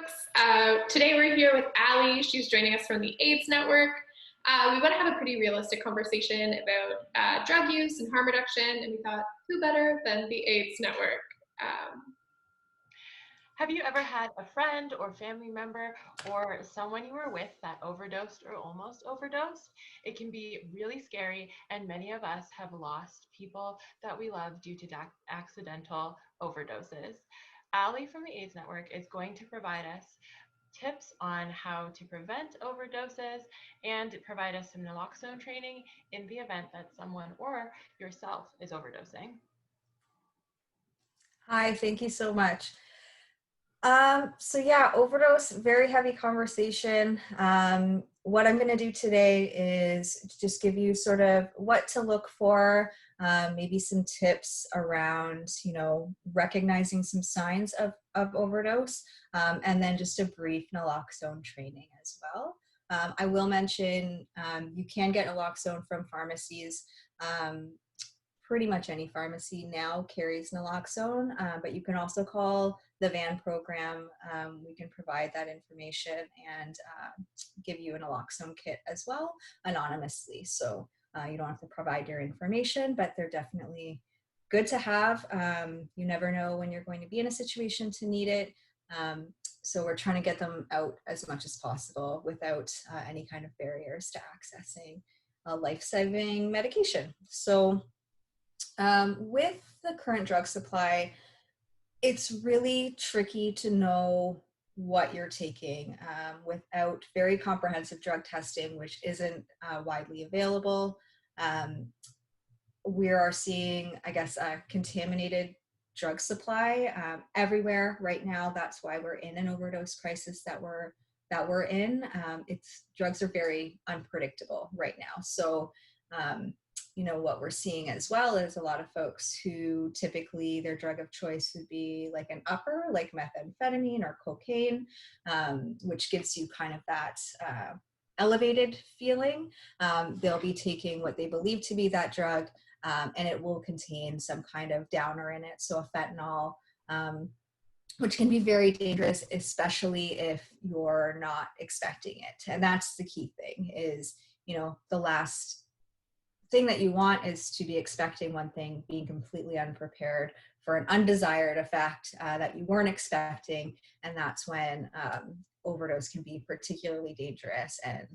folks. Today we're here with Allie. She's joining us from the AIDS Network. We want to have a pretty realistic conversation about drug use and harm reduction, and we thought, who better than the AIDS Network? Have you ever had a friend or family member or someone you were with that overdosed or almost overdosed? It can be really scary, and many of us have lost people that we love due to accidental overdoses. Allie from the AIDS Network is going to provide us tips on how to prevent overdoses and provide us some naloxone training in the event that someone or yourself is overdosing. Hi, thank you so much. So yeah, overdose, very heavy conversation. What I'm going to do today is just give you sort of what to look for, maybe some tips around, recognizing some signs of overdose, and then just a brief naloxone training as well. I will mention you can get naloxone from pharmacies. Pretty much any pharmacy now carries naloxone, but you can also call the VAN program. We can provide that information and give you a naloxone kit as well anonymously. So you don't have to provide your information, but they're definitely good to have. You never know when you're going to be in a situation to need it. So we're trying to get them out as much as possible without any kind of barriers to accessing life-saving medication. So with the current drug supply, it's really tricky to know what you're taking without very comprehensive drug testing, which isn't widely available. We are seeing, I guess, a contaminated drug supply everywhere right now. That's why we're in an overdose crisis that we're in. Drugs are very unpredictable right now. So what we're seeing as well is a lot of folks who typically their drug of choice would be like an upper, like methamphetamine or cocaine, which gives you kind of that elevated feeling. They'll be taking what they believe to be that drug, and it will contain some kind of downer in it. So a fentanyl, which can be very dangerous, especially if you're not expecting it. And that's the key thing is, the last thing that you want is to be expecting one thing, being completely unprepared for an undesired effect that you weren't expecting. And that's when overdose can be particularly dangerous and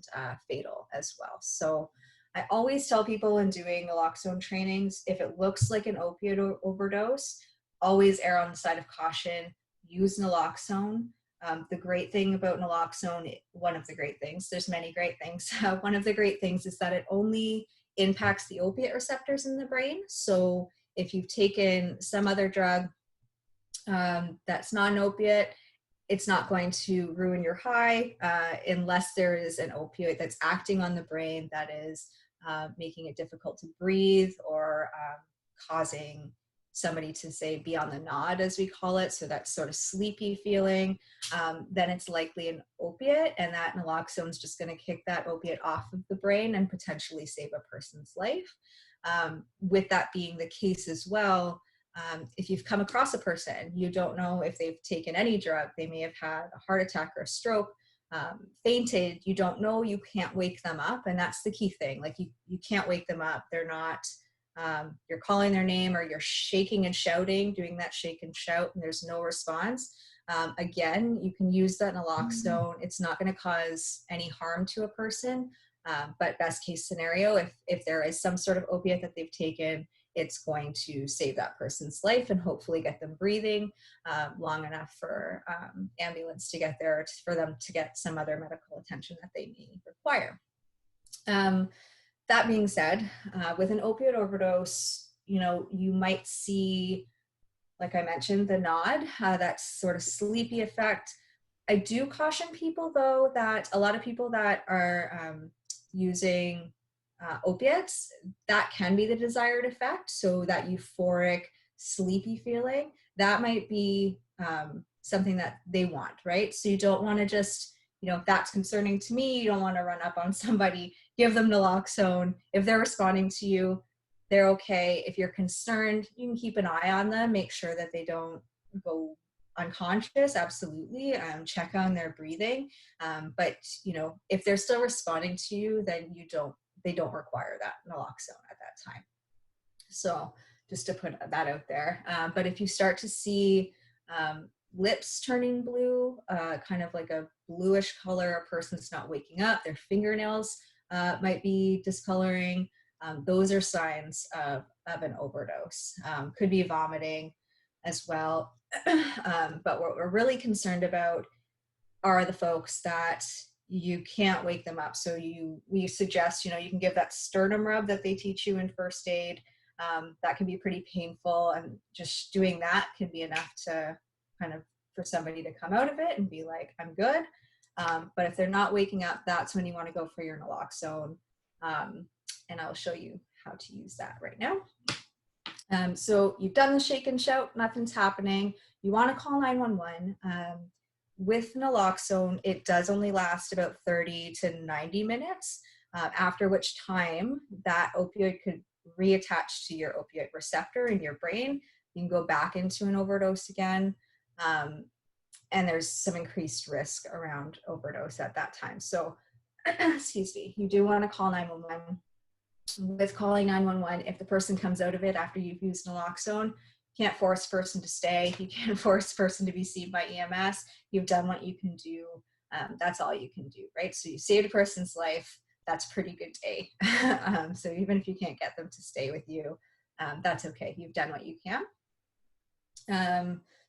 fatal as well. So I always tell people in doing naloxone trainings, if it looks like an opioid overdose, always err on the side of caution, use naloxone. The great thing about naloxone, one of the great things, there's many great things. One of the great things is that it only impacts the opiate receptors in the brain. So if you've taken some other drug that's not an opiate, it's not going to ruin your high unless there is an opioid that's acting on the brain that is making it difficult to breathe or causing somebody to say be on the nod, as we call it, so that sort of sleepy feeling, then it's likely an opiate, and that naloxone is just going to kick that opiate off of the brain and potentially save a person's life. With that being the case as well, if you've come across a person, you don't know if they've taken any drug, they may have had a heart attack or a stroke, fainted, you don't know, you can't wake them up, and that's the key thing. Like you can't wake them up. They're not you're calling their name or you're shaking and shouting, doing that shake and shout, and there's no response. Again, you can use that naloxone. It's not going to cause any harm to a person, but best case scenario, if there is some sort of opiate that they've taken, it's going to save that person's life and hopefully get them breathing long enough for ambulance to get there, for them to get some other medical attention that they may require. That being said, with an opioid overdose, you might see, like I mentioned, the nod, that sort of sleepy effect. I do caution people, though, that a lot of people that are using opiates, that can be the desired effect. So that euphoric, sleepy feeling, that might be something that they want, right? So you don't want to just, if that's concerning to me, you don't want to run up on somebody, give them naloxone. If they're responding to you, they're okay. If you're concerned, you can keep an eye on them, make sure that they don't go unconscious, absolutely. Check on their breathing. But if they're still responding to you, then they don't require that naloxone at that time. So just to put that out there. But if you start to see lips turning blue, kind of like a bluish color, a person's not waking up, their fingernails might be discoloring, those are signs of an overdose. Could be vomiting as well. But what we're really concerned about are the folks that you can't wake them up. So we suggest, you can give that sternum rub that they teach you in first aid. That can be pretty painful, and just doing that can be enough to kind of for somebody to come out of it and be like, I'm good. But if they're not waking up, that's when you want to go for your naloxone. And I'll show you how to use that right now. So you've done the shake and shout, nothing's happening. You want to call 911. With naloxone, it does only last about 30 to 90 minutes, after which time that opioid could reattach to your opioid receptor in your brain. You can go back into an overdose again. And there's some increased risk around overdose at that time. So, excuse me, you do want to call 911. With calling 911, if the person comes out of it after you've used naloxone, you can't force a person to stay. You can't force a person to be seen by EMS. You've done what you can do. That's all you can do, right? So you saved a person's life. That's a pretty good day. So even if you can't get them to stay with you, that's okay. You've done what you can.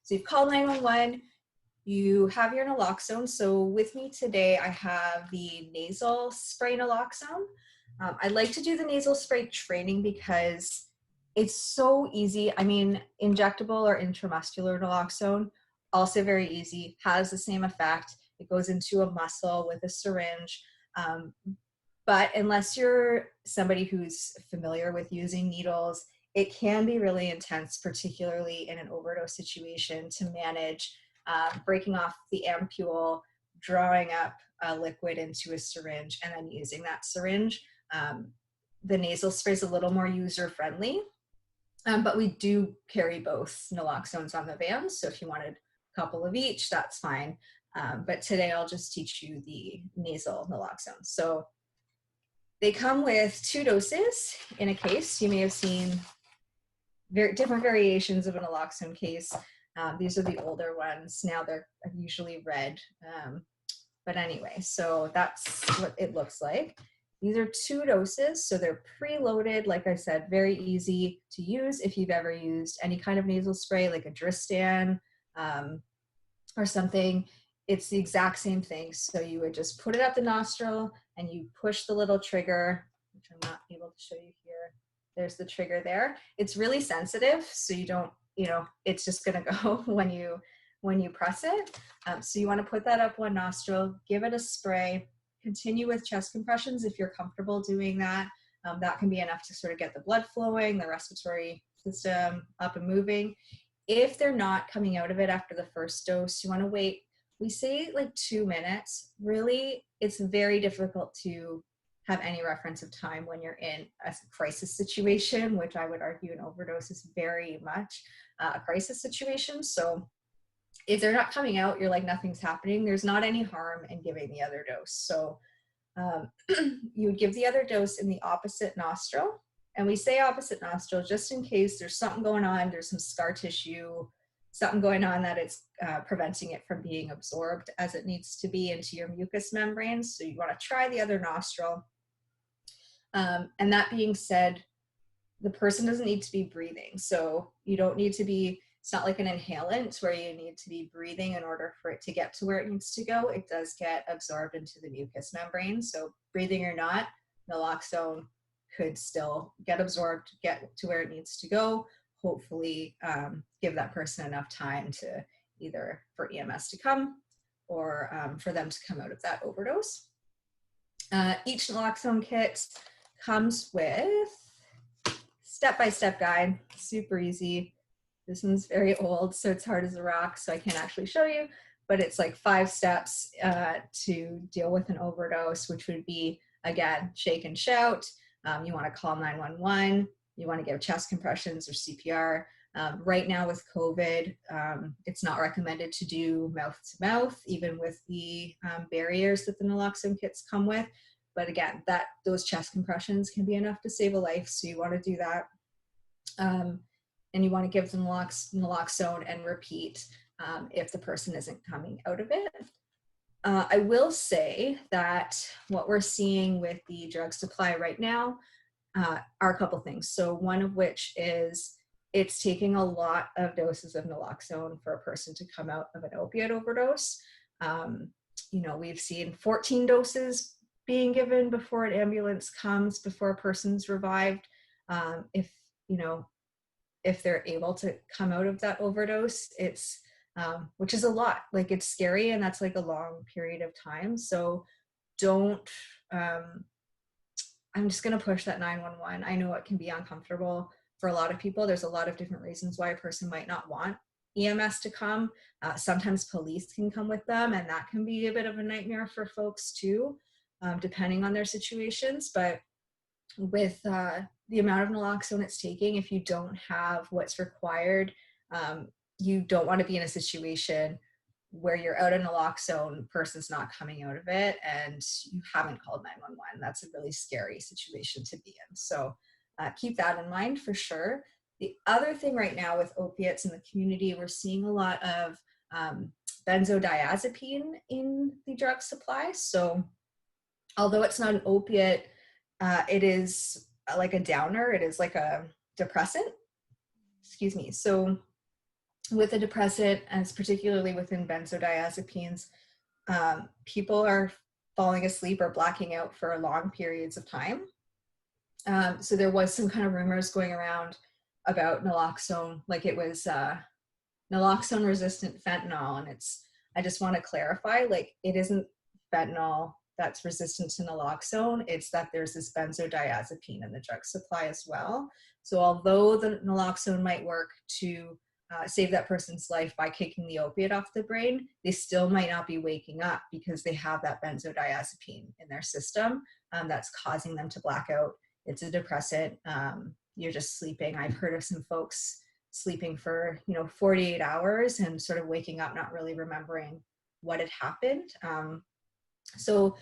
So you've called 911. You have your naloxone. So with me today, I have the nasal spray naloxone. I like to do the nasal spray training because it's so easy. I mean, injectable or intramuscular naloxone, also very easy, has the same effect. It goes into a muscle with a syringe. But unless you're somebody who's familiar with using needles, it can be really intense, particularly in an overdose situation, to manage breaking off the ampule, drawing up a liquid into a syringe, and then using that syringe. The nasal spray is a little more user-friendly, but we do carry both naloxones on the van, so if you wanted a couple of each, that's fine. But today I'll just teach you the nasal naloxone. So they come with 2 doses in a case. You may have seen different variations of a naloxone case. These are the older ones. Now they're usually red. But anyway, so that's what it looks like. These are 2 doses, so they're preloaded. Like I said, very easy to use if you've ever used any kind of nasal spray, like a Dristan or something. It's the exact same thing. So you would just put it up the nostril and you push the little trigger, which I'm not able to show you here. There's the trigger there. It's really sensitive, so you don't, it's just gonna go when you press it. So you wanna put that up one nostril, give it a spray, continue with chest compressions if you're comfortable doing that. That can be enough to sort of get the blood flowing, the respiratory system up and moving. If they're not coming out of it after the first dose, you wanna wait. We say like 2 minutes. Really, it's very difficult to have any reference of time when you're in a crisis situation, which I would argue an overdose is very much a crisis situation. So if they're not coming out, you're like, nothing's happening. There's not any harm in giving the other dose. So you would give the other dose in the opposite nostril. And we say opposite nostril just in case there's something going on, there's some scar tissue, something going on that it's preventing it from being absorbed as it needs to be into your mucous membranes. So you want to try the other nostril. And that being said, the person doesn't need to be breathing. So you don't need to be, it's not like an inhalant where you need to be breathing in order for it to get to where it needs to go. It does get absorbed into the mucous membrane. So breathing or not, naloxone could still get absorbed, get to where it needs to go. Hopefully give that person enough time to either for EMS to come or for them to come out of that overdose. Each naloxone kit comes with step-by-step guide, super easy. This one's very old, so it's hard as a rock, so I can't actually show you, but it's like 5 steps to deal with an overdose, which would be, again, shake and shout. You want to call 911. You want to give chest compressions or CPR. Right now with COVID, it's not recommended to do mouth to mouth, even with the barriers that the naloxone kits come with. But again, those chest compressions can be enough to save a life, so you want to do that. And you want to give them naloxone and repeat if the person isn't coming out of it. I will say that what we're seeing with the drug supply right now are a couple things. So one of which is it's taking a lot of doses of naloxone for a person to come out of an opiate overdose. We've seen 14 doses being given before an ambulance comes, before a person's revived. If they're able to come out of that overdose, it's which is a lot. Like, it's scary, and that's like a long period of time. So don't I'm just going to push that 911. I know it can be uncomfortable for a lot of people. There's a lot of different reasons why a person might not want EMS to come. Sometimes police can come with them, and that can be a bit of a nightmare for folks too, depending on their situations. But with the amount of naloxone it's taking, if you don't have what's required, you don't want to be in a situation where you're out of naloxone, person's not coming out of it, and you haven't called 911. That's a really scary situation to be in. So keep that in mind for sure. The other thing right now with opiates in the community, we're seeing a lot of benzodiazepine in the drug supply. So although it's not an opiate, it is like a downer. It is like a depressant. Excuse me. So with a depressant, and particularly within benzodiazepines, people are falling asleep or blacking out for long periods of time. So there was some kind of rumors going around about naloxone, like it was naloxone resistant fentanyl. And I just want to clarify, like, it isn't fentanyl that's resistant to naloxone. It's that there's this benzodiazepine in the drug supply as well. So although the naloxone might work to save that person's life by kicking the opiate off the brain, they still might not be waking up because they have that benzodiazepine in their system that's causing them to black out. It's a depressant. You're just sleeping. I've heard of some folks sleeping for 48 hours and sort of waking up not really remembering what had happened. So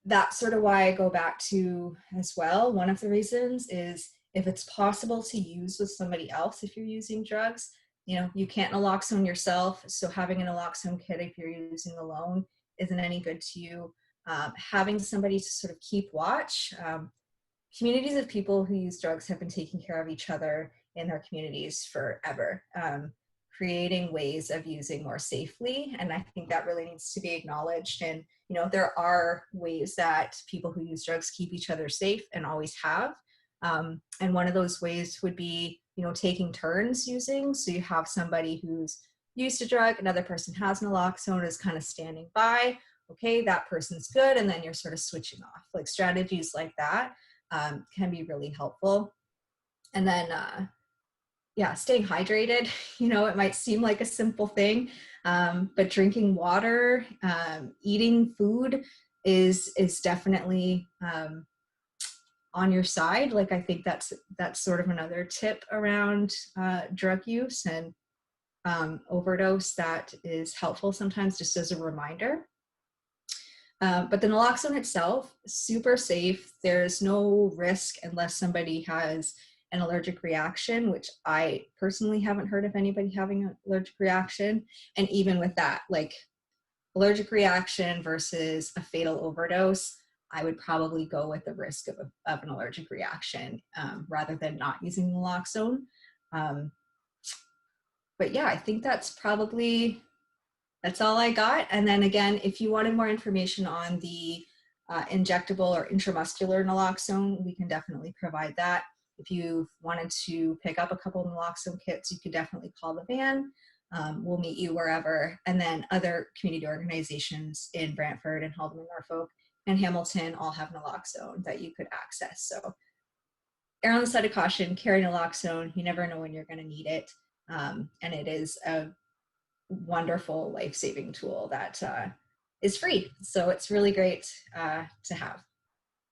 that's sort of why I go back to as well. One of the reasons is if it's possible to use with somebody else, if you're using drugs, you can't naloxone yourself. So having a naloxone kit, if you're using alone, isn't any good to you. Having somebody to sort of keep watch. Communities of people who use drugs have been taking care of each other in their communities forever, creating ways of using more safely. And I think that really needs to be acknowledged. And, there are ways that people who use drugs keep each other safe and always have. And one of those ways would be, taking turns using. So you have somebody who's used a drug, another person has naloxone, is kind of standing by. Okay, that person's good. And then you're sort of switching off. Like, strategies like that can be really helpful. And then, staying hydrated. It might seem like a simple thing, but drinking water, eating food is definitely on your side. Like, I think that's sort of another tip around drug use and overdose that is helpful sometimes, just as a reminder. But the naloxone itself, super safe. There's no risk unless somebody has an allergic reaction, which I personally haven't heard of anybody having an allergic reaction. And even with that, like, allergic reaction versus a fatal overdose, I would probably go with the risk of an allergic reaction rather than not using naloxone. But yeah, I think that's all I got. And then again, if you wanted more information on the injectable or intramuscular naloxone, we can definitely provide that. If you wanted to pick up a couple of naloxone kits, you could definitely call the van. We'll meet you wherever. And then other community organizations in Brantford and Haldeman, Norfolk, and Hamilton all have naloxone that you could access. So err on the side of caution, carry naloxone. You never know when you're going to need it. And it is a wonderful life-saving tool that is free. So it's really great to have.